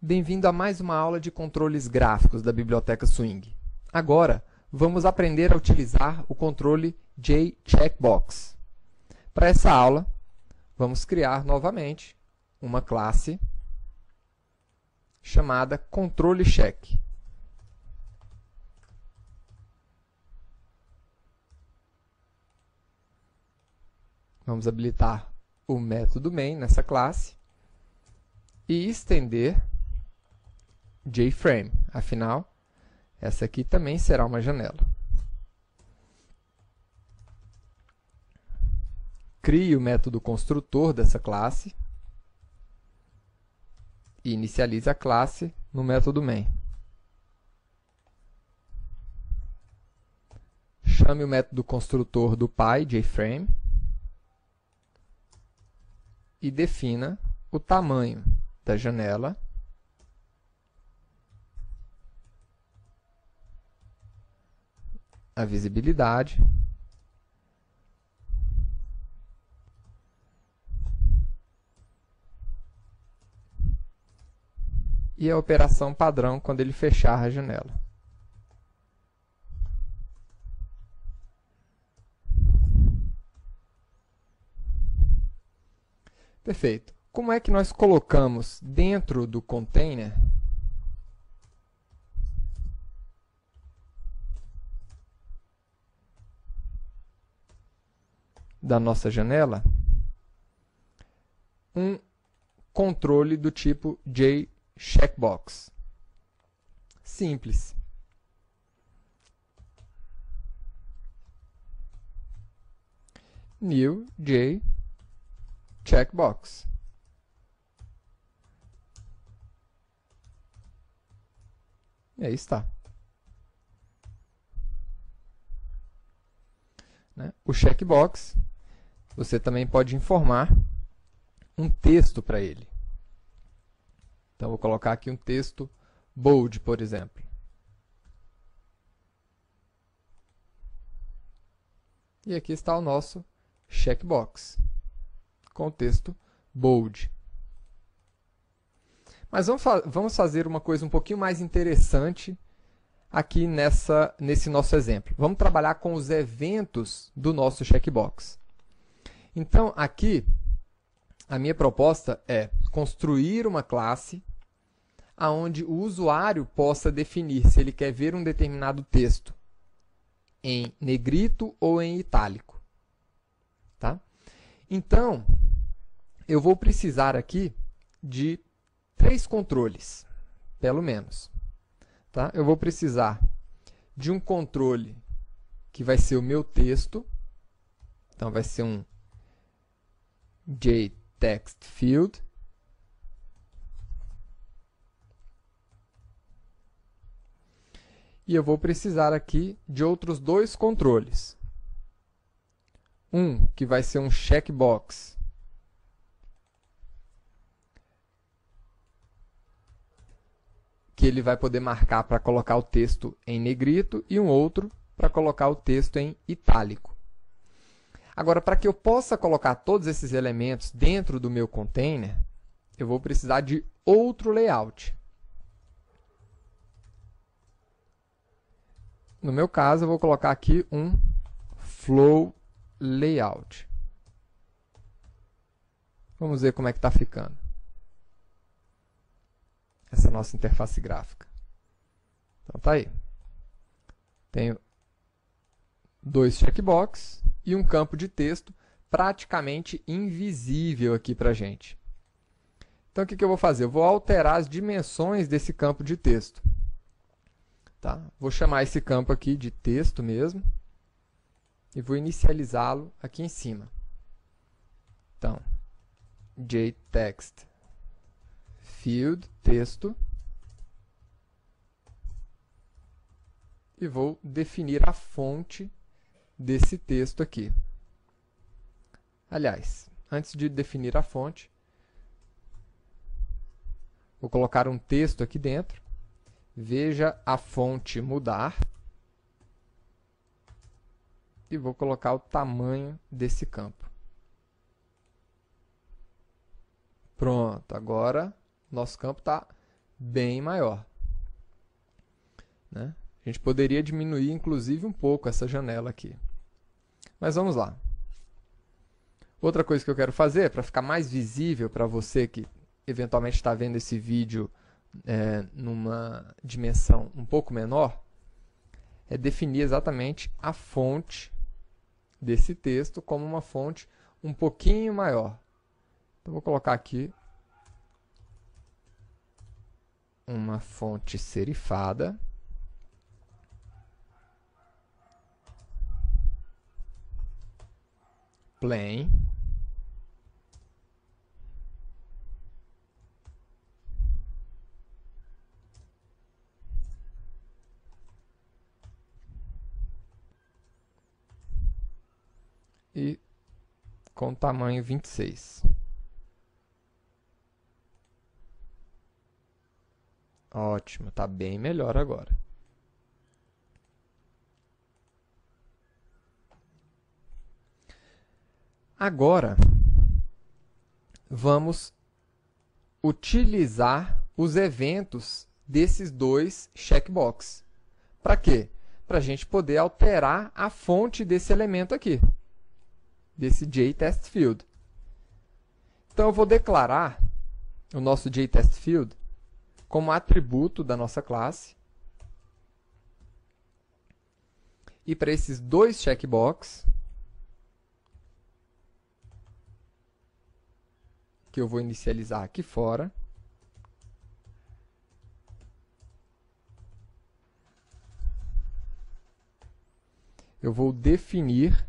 Bem-vindo a mais uma aula de controles gráficos da Biblioteca Swing. Agora, vamos aprender a utilizar o controle JCheckBox. Para essa aula, vamos criar novamente uma classe chamada ControleCheck. Vamos habilitar o método main nessa classe e estender JFrame. Afinal, essa aqui também será uma janela. Crie o método construtor dessa classe e inicialize a classe no método main. Chame o método construtor do Pi, JFrame, e defina o tamanho da janela a visibilidade e a operação padrão quando ele fechar a janela. Perfeito. Como é que nós colocamos dentro do container da nossa janela um controle do tipo JCheckBox? Simples. New JCheckBox. E aí está. O checkbox, você também pode informar um texto para ele. Então, vou colocar aqui um texto bold, por exemplo. E aqui está o nosso checkbox, com o texto bold. Mas vamos fazer uma coisa um pouquinho mais interessante aqui nesse nosso exemplo. Vamos trabalhar com os eventos do nosso checkbox. Então, aqui, a minha proposta é construir uma classe onde o usuário possa definir se ele quer ver um determinado texto em negrito ou em itálico. Tá? Então, eu vou precisar aqui de 3 controles, pelo menos. Tá? Eu vou precisar de um controle que vai ser o meu texto. Então, vai ser um JTextField. E eu vou precisar aqui de outros 2 controles. Um que vai ser um checkbox, que ele vai poder marcar para colocar o texto em negrito, e um outro para colocar o texto em itálico. Agora, para que eu possa colocar todos esses elementos dentro do meu container, eu vou precisar de outro layout. No meu caso, eu vou colocar aqui um flow layout. Vamos ver como é que está ficando essa nossa interface gráfica. Então, tá aí. Tenho 2 checkbox e um campo de texto praticamente invisível aqui para a gente. Então, o que eu vou fazer? Eu vou alterar as dimensões desse campo de texto. Tá? Vou chamar esse campo aqui de texto mesmo e vou inicializá-lo aqui em cima. Então, JTextField, texto, e vou definir a fonte desse texto aqui. Aliás, antes de definir a fonte, vou colocar um texto aqui dentro. Veja a fonte mudar. E vou colocar o tamanho desse campo. Pronto, agora nosso campo está bem maior, né? A gente poderia diminuir, inclusive, um pouco essa janela aqui. Mas vamos lá. Outra coisa que eu quero fazer, para ficar mais visível para você que eventualmente está vendo esse vídeo numa dimensão um pouco menor, é definir exatamente a fonte desse texto como uma fonte um pouquinho maior. Então, vou colocar aqui uma fonte serifada. Plain. E com tamanho 26. Ótimo, está bem melhor agora. Agora, vamos utilizar os eventos desses dois checkbox. Para quê? Para a gente poder alterar a fonte desse elemento aqui, desse JTestField. Então, eu vou declarar o nosso JTestField como atributo da nossa classe. E para esses dois checkbox, que eu vou inicializar aqui fora, eu vou definir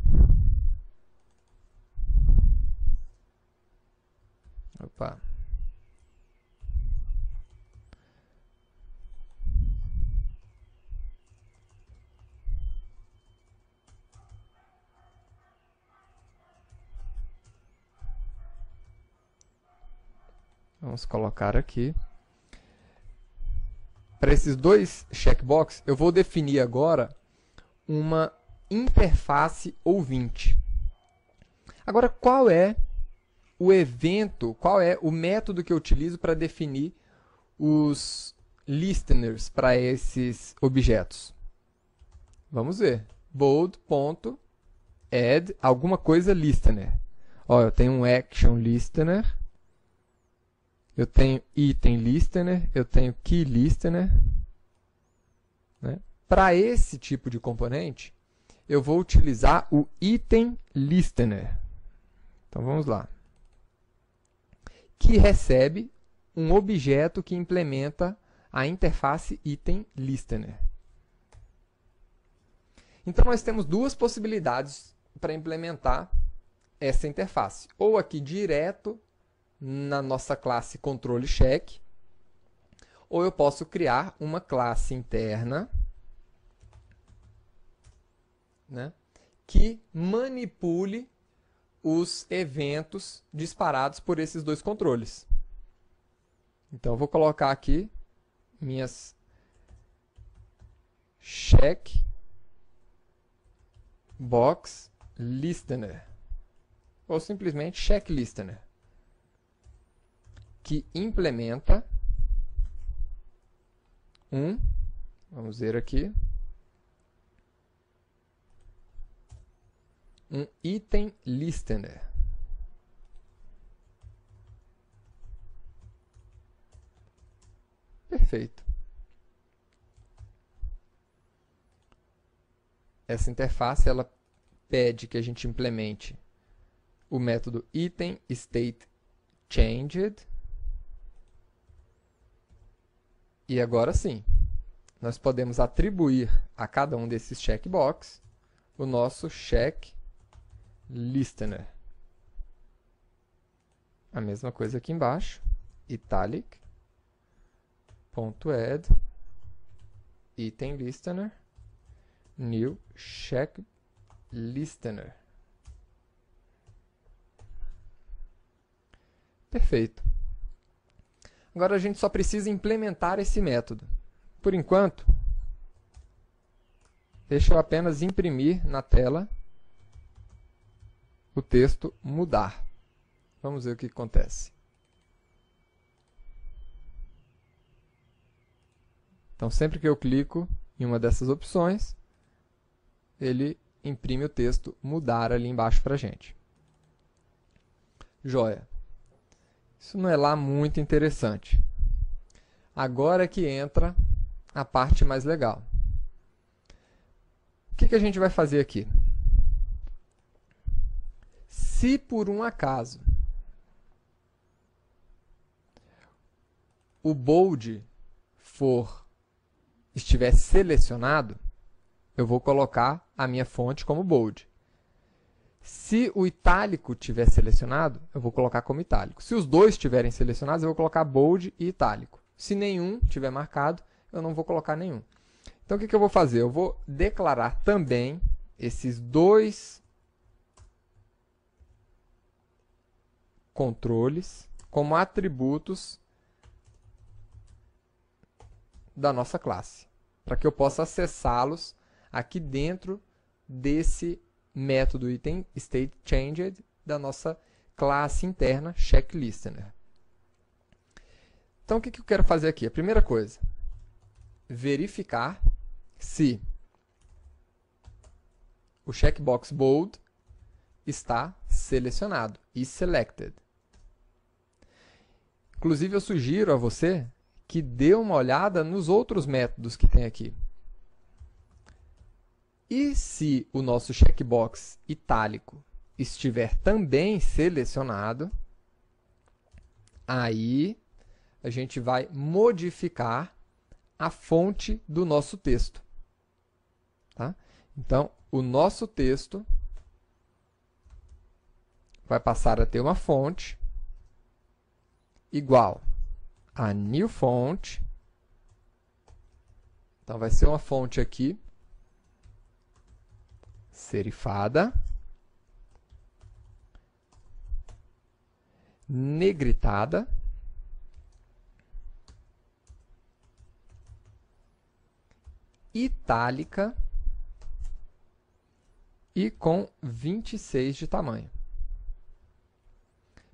vamos colocar aqui. Para esses dois checkbox, eu vou definir agora uma interface ouvinte. Agora, qual é o evento, qual é o método que eu utilizo para definir os listeners para esses objetos? Vamos ver. Bold.add alguma coisa listener. Ó, eu tenho um action listener, eu tenho item listener, eu tenho key listener, né? Para esse tipo de componente, eu vou utilizar o item listener. Então vamos lá. Que recebe um objeto que implementa a interface item listener. Então nós temos duas possibilidades para implementar essa interface. Ou aqui direto na nossa classe controle check, ou eu posso criar uma classe interna, né, que manipule os eventos disparados por esses dois controles. Então, eu vou colocar aqui minhas checkbox listener, ou simplesmente check listener, que implementa vamos ver aqui, um item listener. Perfeito. Essa interface ela pede que a gente implemente o método item state changed. E agora sim, nós podemos atribuir a cada um desses checkbox o nosso check listener. A mesma coisa aqui embaixo, italic.add item listener new check listener. Perfeito. Agora a gente só precisa implementar esse método. Por enquanto, deixa eu apenas imprimir na tela o texto mudar. Vamos ver o que acontece. Então, sempre que eu clico em uma dessas opções, ele imprime o texto mudar ali embaixo para a gente. Joia. Isso não é lá muito interessante. Agora que entra a parte mais legal. O que a gente vai fazer aqui? Se por um acaso o bold estiver selecionado, eu vou colocar a minha fonte como bold. Se o itálico estiver selecionado, eu vou colocar como itálico. Se os dois estiverem selecionados, eu vou colocar bold e itálico. Se nenhum estiver marcado, eu não vou colocar nenhum. Então, o que eu vou fazer? Eu vou declarar também esses dois controles como atributos da nossa classe, para que eu possa acessá-los aqui dentro desse método item stateChanged da nossa classe interna checkListener. Então, o que eu quero fazer aqui? A primeira coisa, verificar se o checkbox bold está selecionado, is selected. Inclusive, eu sugiro a você que dê uma olhada nos outros métodos que tem aqui. E se o nosso checkbox itálico estiver também selecionado, aí a gente vai modificar a fonte do nosso texto. Tá? Então, o nosso texto vai passar a ter uma fonte igual a new font. Então, vai ser uma fonte aqui, serifada, negritada, itálica e com 26 de tamanho.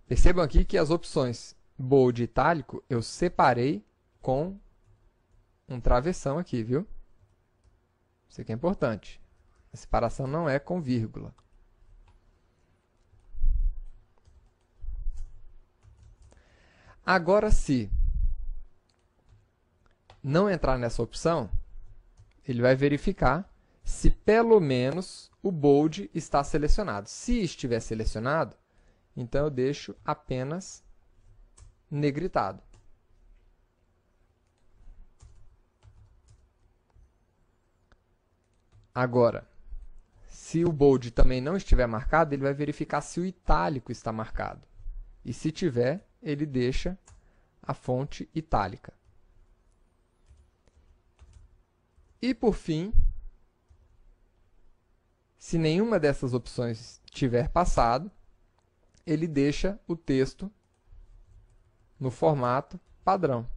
Percebam aqui que as opções bold e itálico eu separei com um travessão aqui, viu? Isso aqui é importante. A separação não é com vírgula. Agora, se não entrar nessa opção, ele vai verificar se pelo menos o bold está selecionado. Se estiver selecionado, então eu deixo apenas negritado. Agora, se o bold também não estiver marcado, ele vai verificar se o itálico está marcado. E se tiver, ele deixa a fonte itálica. E, por fim, se nenhuma dessas opções tiver passado, ele deixa o texto no formato padrão.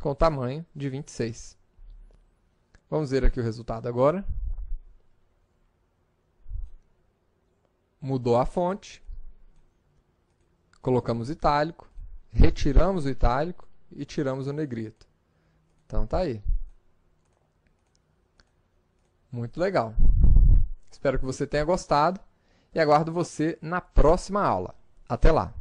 Com tamanho de 26. Vamos ver aqui o resultado agora. Mudou a fonte. Colocamos itálico. Retiramos o itálico e tiramos o negrito. Então, tá aí. Muito legal. Espero que você tenha gostado e aguardo você na próxima aula. Até lá!